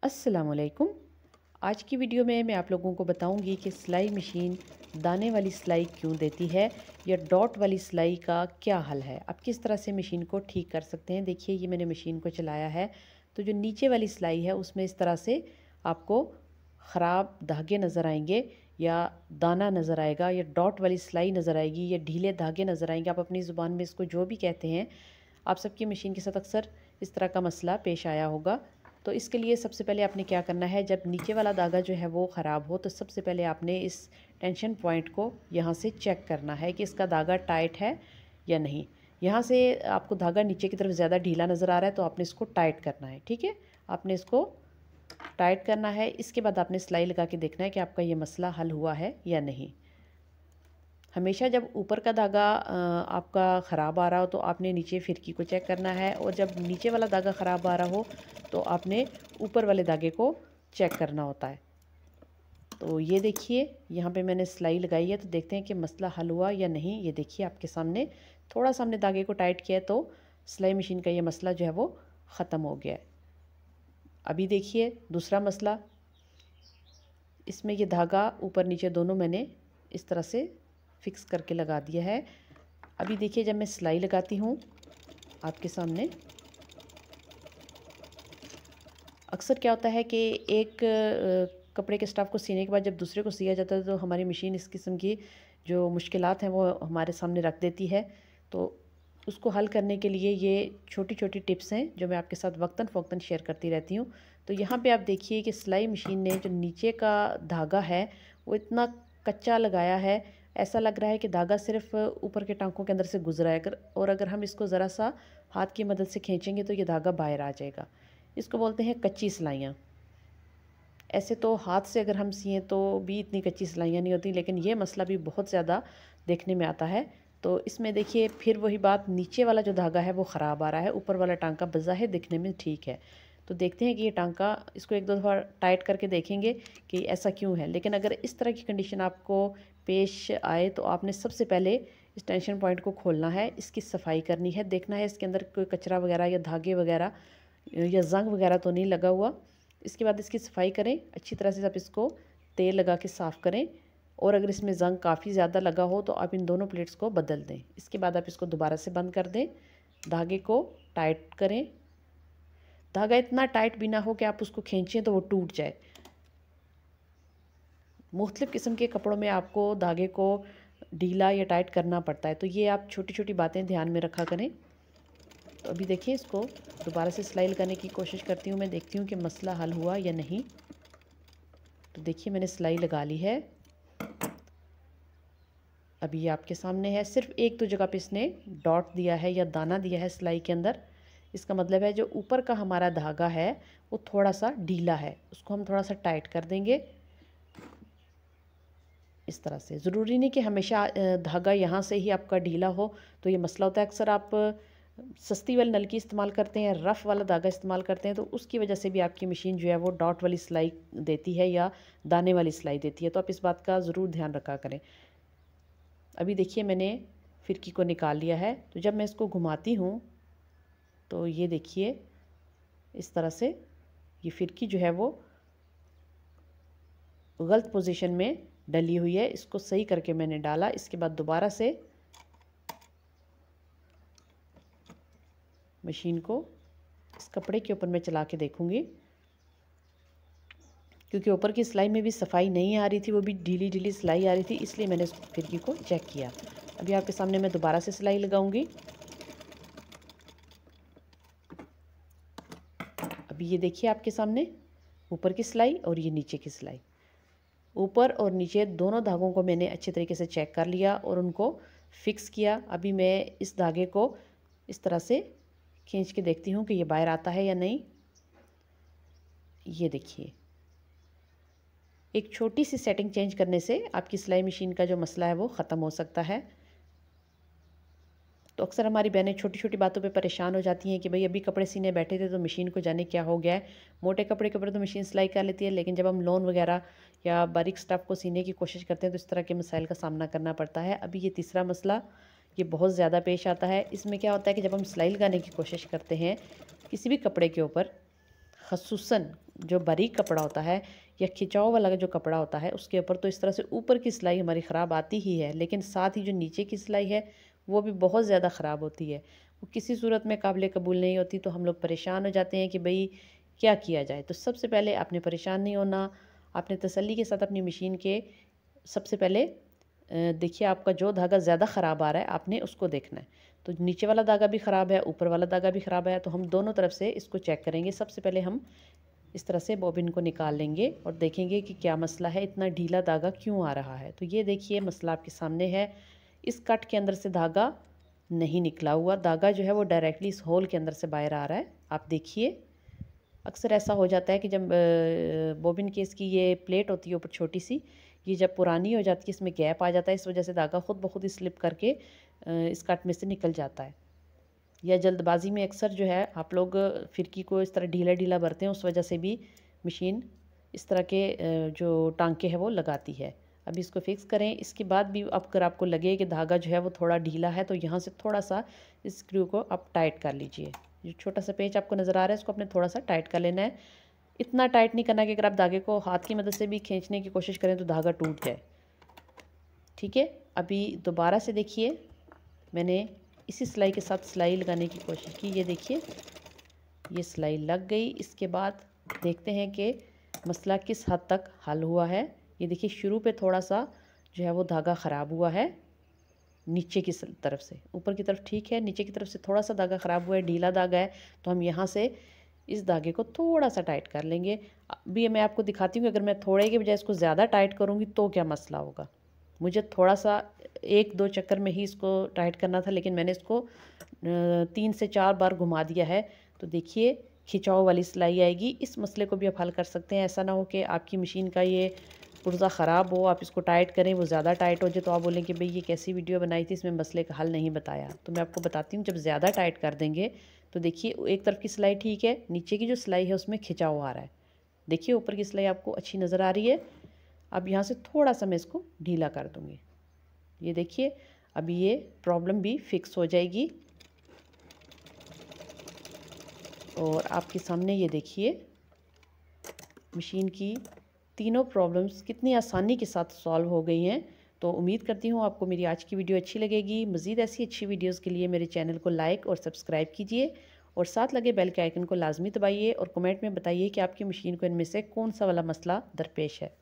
अस्सलामुअलैकुम। आज की वीडियो में मैं आप लोगों को बताऊंगी कि सिलाई मशीन दाने वाली सिलाई क्यों देती है या डॉट वाली सिलाई का क्या हल है। आप किस तरह से मशीन को ठीक कर सकते हैं। देखिए, ये मैंने मशीन को चलाया है तो जो नीचे वाली सिलाई है उसमें इस तरह से आपको ख़राब धागे नज़र आएंगे या दाना नज़र आएगा या डॉट वाली सिलाई नज़र आएगी या ढीले धागे नज़र आएंगे। आप अपनी ज़ुबान में इसको जो भी कहते हैं। आप सबकी मशीन के साथ अक्सर इस तरह का मसला पेश आया होगा। तो इसके लिए सबसे पहले आपने क्या करना है, जब नीचे वाला धागा जो है वो ख़राब हो तो सबसे पहले आपने इस टेंशन पॉइंट को यहाँ से चेक करना है कि इसका धागा टाइट है या नहीं। यहाँ से आपको धागा नीचे की तरफ ज़्यादा ढीला नज़र आ रहा है तो आपने इसको टाइट करना है। ठीक है, आपने इसको टाइट करना है। इसके बाद आपने सिलाई लगा के देखना है कि आपका ये मसला हल हुआ है या नहीं। हमेशा जब ऊपर का धागा आपका ख़राब आ रहा हो तो आपने नीचे फिरकी को चेक करना है, और जब नीचे वाला धागा ख़राब आ रहा हो तो आपने ऊपर वाले धागे को चेक करना होता है। तो ये देखिए, यहाँ पे मैंने सिलाई लगाई है तो देखते हैं कि मसला हल हुआ या नहीं। ये देखिए आपके सामने थोड़ा सा हमने धागे को टाइट किया है तो सिलाई मशीन का ये मसला जो है वो ख़त्म हो गया है। अभी देखिए दूसरा मसला, इसमें ये धागा ऊपर नीचे दोनों मैंने इस तरह से फिक्स करके लगा दिया है। अभी देखिए, जब मैं सिलाई लगाती हूँ आपके सामने, अक्सर क्या होता है कि एक कपड़े के स्टफ़ को सीने के बाद जब दूसरे को सिया जाता है तो हमारी मशीन इस किस्म की जो मुश्किलात हैं वो हमारे सामने रख देती है। तो उसको हल करने के लिए ये छोटी छोटी टिप्स हैं जो मैं आपके साथ वक्तन फ़वक्तन शेयर करती रहती हूँ। तो यहाँ पे आप देखिए कि सिलाई मशीन ने जो नीचे का धागा है वो इतना कच्चा लगाया है, ऐसा लग रहा है कि धागा सिर्फ ऊपर के टांकों के अंदर से गुजरा है। अगर हम इसको ज़रा सा हाथ की मदद से खींचेंगे तो ये धागा बाहर आ जाएगा। इसको बोलते हैं कच्ची सिलाइयाँ। ऐसे तो हाथ से अगर हम सिएं तो भी इतनी कच्ची सिलाइयाँ नहीं होती, लेकिन ये मसला भी बहुत ज़्यादा देखने में आता है। तो इसमें देखिए फिर वही बात, नीचे वाला जो धागा है वो ख़राब आ रहा है, ऊपर वाला टांका बज़ाहिर दिखने में ठीक है। तो देखते हैं कि ये टांका, इसको एक दो दफ़ा टाइट करके देखेंगे कि ऐसा क्यों है। लेकिन अगर इस तरह की कंडीशन आपको पेश आए तो आपने सबसे पहले इस टेंशन पॉइंट को खोलना है, इसकी सफाई करनी है, देखना है इसके अंदर कोई कचरा वगैरह या धागे वगैरह या ज़ंग वगैरह तो नहीं लगा हुआ। इसके बाद इसकी सफाई करें अच्छी तरह से, आप इसको तेल लगा के साफ़ करें, और अगर इसमें ज़ंग काफ़ी ज़्यादा लगा हो तो आप इन दोनों प्लेट्स को बदल दें। इसके बाद आप इसको दोबारा से बंद कर दें, धागे को टाइट करें। धागा इतना टाइट भी ना हो कि आप उसको खींचें तो वो टूट जाए। मुख्तलिफ़ किस्म के कपड़ों में आपको धागे को ढीला या टाइट करना पड़ता है, तो ये आप छोटी छोटी बातें ध्यान में रखा करें। तो अभी देखिए, इसको दोबारा से सिलाई लगाने की कोशिश करती हूँ, मैं देखती हूँ कि मसला हल हुआ या नहीं। तो देखिए मैंने सिलाई लगा ली है। अभी ये आपके सामने है, सिर्फ एक तो जगह पे इसने डॉट दिया है या दाना दिया है सिलाई के अंदर। इसका मतलब है जो ऊपर का हमारा धागा है वो थोड़ा सा ढीला है, उसको हम थोड़ा सा टाइट कर देंगे इस तरह से। ज़रूरी नहीं कि हमेशा धागा यहाँ से ही आपका ढीला हो, तो ये मसला होता है। अक्सर आप सस्ती वाली नलकी इस्तेमाल करते हैं, रफ़ वाला धागा इस्तेमाल करते हैं, तो उसकी वजह से भी आपकी मशीन जो है वो डॉट वाली सिलाई देती है या दाने वाली सिलाई देती है। तो आप इस बात का ज़रूर ध्यान रखा करें। अभी देखिए मैंने फिरकी को निकाल लिया है, तो जब मैं इसको घुमाती हूँ तो ये देखिए इस तरह से ये फिरकी जो है वो गलत पोजीशन में डली हुई है। इसको सही करके मैंने डाला। इसके बाद दोबारा से मशीन को इस कपड़े के ऊपर मैं चला के देखूंगी, क्योंकि ऊपर की सिलाई में भी सफाई नहीं आ रही थी, वो भी ढीली ढीली सिलाई आ रही थी, इसलिए मैंने इस फिरकी को चेक किया। अभी आपके सामने मैं दोबारा से सिलाई लगाऊंगी। अभी ये देखिए आपके सामने ऊपर की सिलाई और ये नीचे की सिलाई। ऊपर और नीचे दोनों धागों को मैंने अच्छे तरीके से चेक कर लिया और उनको फिक्स किया। अभी मैं इस धागे को इस तरह से खींच के देखती हूँ कि ये बाहर आता है या नहीं। ये देखिए, एक छोटी सी सेटिंग चेंज करने से आपकी सिलाई मशीन का जो मसला है वो ख़त्म हो सकता है। तो अक्सर हमारी बहनें छोटी छोटी बातों पे परेशान हो जाती हैं कि भाई अभी कपड़े सीने बैठे थे तो मशीन को जाने क्या हो गया है। मोटे कपड़े के ऊपर तो मशीन सिलाई कर लेती है, लेकिन जब हम लॉन वगैरह या बारीक स्टफ़ को सीने की कोशिश करते हैं तो इस तरह के मसाइल का सामना करना पड़ता है। अभी ये तीसरा मसला, ये बहुत ज़्यादा पेश आता है। इसमें क्या होता है कि जब हम सिलाई लगाने की कोशिश करते हैं किसी भी कपड़े के ऊपर, खसूसन जो बारीक कपड़ा होता है या खिंचाव वाला जो कपड़ा होता है उसके ऊपर तो इस तरह से ऊपर की सिलाई हमारी ख़राब आती ही है, लेकिन साथ ही जो नीचे की सिलाई है वो भी बहुत ज़्यादा ख़राब होती है। वो किसी सूरत में काबिल कबूल नहीं होती, तो हम लोग परेशान हो जाते हैं कि भाई क्या किया जाए। तो सबसे पहले आपने परेशान नहीं होना, आपने तसल्ली के साथ अपनी मशीन के सबसे पहले देखिए आपका जो धागा ज़्यादा ख़राब आ रहा है आपने उसको देखना है। तो नीचे वाला धागा भी ख़राब है, ऊपर वाला धागा भी ख़राब है, तो हम दोनों तरफ से इसको चेक करेंगे। सबसे पहले हम इस तरह से बॉबिन को निकाल लेंगे और देखेंगे कि क्या मसला है, इतना ढीला धागा क्यों आ रहा है। तो ये देखिए मसला आपके सामने है। इस कट के अंदर से धागा नहीं निकला हुआ, धागा जो है वो डायरेक्टली इस होल के अंदर से बाहर आ रहा है। आप देखिए अक्सर ऐसा हो जाता है कि जब बॉबिन केस की ये प्लेट होती है ऊपर छोटी सी, ये जब पुरानी हो जाती है इसमें गैप आ जाता है, इस वजह से धागा खुद ब खुद ही स्लिप करके इस कट में से निकल जाता है। या जल्दबाजी में अक्सर जो है आप लोग फिरकी को इस तरह ढीला ढीला भरते हैं, उस वजह से भी मशीन इस तरह के जो टांके हैं वो लगाती है। अब इसको फिक्स करें। इसके बाद भी अगर आपको लगे कि धागा जो है वो थोड़ा ढीला है तो यहाँ से थोड़ा सा इस स्क्रू को आप टाइट कर लीजिए। जो छोटा सा पेच आपको नज़र आ रहा है इसको आपने थोड़ा सा टाइट कर लेना है। इतना टाइट नहीं करना कि अगर आप धागे को हाथ की मदद से भी खींचने की कोशिश करें तो धागा टूट जाए। ठीक है, अभी दोबारा से देखिए मैंने इसी सिलाई के साथ सिलाई लगाने की कोशिश की। ये देखिए ये सिलाई लग गई। इसके बाद देखते हैं कि मसला किस हद तक हल हुआ है। ये देखिए शुरू पे थोड़ा सा जो है वो धागा ख़राब हुआ है नीचे की तरफ से, ऊपर की तरफ ठीक है, नीचे की तरफ से थोड़ा सा धागा ख़राब हुआ है, ढीला धागा है। तो हम यहाँ से इस धागे को थोड़ा सा टाइट कर लेंगे। अभी मैं आपको दिखाती हूँ कि अगर मैं थोड़े के बजाय इसको ज़्यादा टाइट करूँगी तो क्या मसला होगा। मुझे थोड़ा सा 1-2 चक्कर में ही इसको टाइट करना था, लेकिन मैंने इसको 3 से 4 बार घुमा दिया है। तो देखिए खिंचाव वाली सिलाई आएगी। इस मसले को भी आप हल कर सकते हैं। ऐसा ना हो कि आपकी मशीन का ये पुर्जा ख़राब हो, आप इसको टाइट करें वो ज़्यादा टाइट हो जाए तो आप बोलें कि भाई ये कैसी वीडियो बनाई थी, इसमें मसले का हल नहीं बताया। तो मैं आपको बताती हूँ, जब ज़्यादा टाइट कर देंगे तो देखिए एक तरफ की सिलाई ठीक है, नीचे की जो सिलाई है उसमें खिंचाव आ रहा है। देखिए ऊपर की सिलाई आपको अच्छी नज़र आ रही है। अब यहाँ से थोड़ा सा मैं इसको ढीला कर दूँगी। ये देखिए अभी ये प्रॉब्लम भी फिक्स हो जाएगी। और आपके सामने ये देखिए मशीन की तीनों प्रॉब्लम्स कितनी आसानी के साथ सॉल्व हो गई हैं। तो उम्मीद करती हूँ आपको मेरी आज की वीडियो अच्छी लगेगी। मज़ीद ऐसी अच्छी वीडियोस के लिए मेरे चैनल को लाइक और सब्सक्राइब कीजिए और साथ लगे बेल के आइकन को लाजमी दबाइए और कमेंट में बताइए कि आपकी मशीन को इनमें से कौन सा वाला मसला दरपेश है।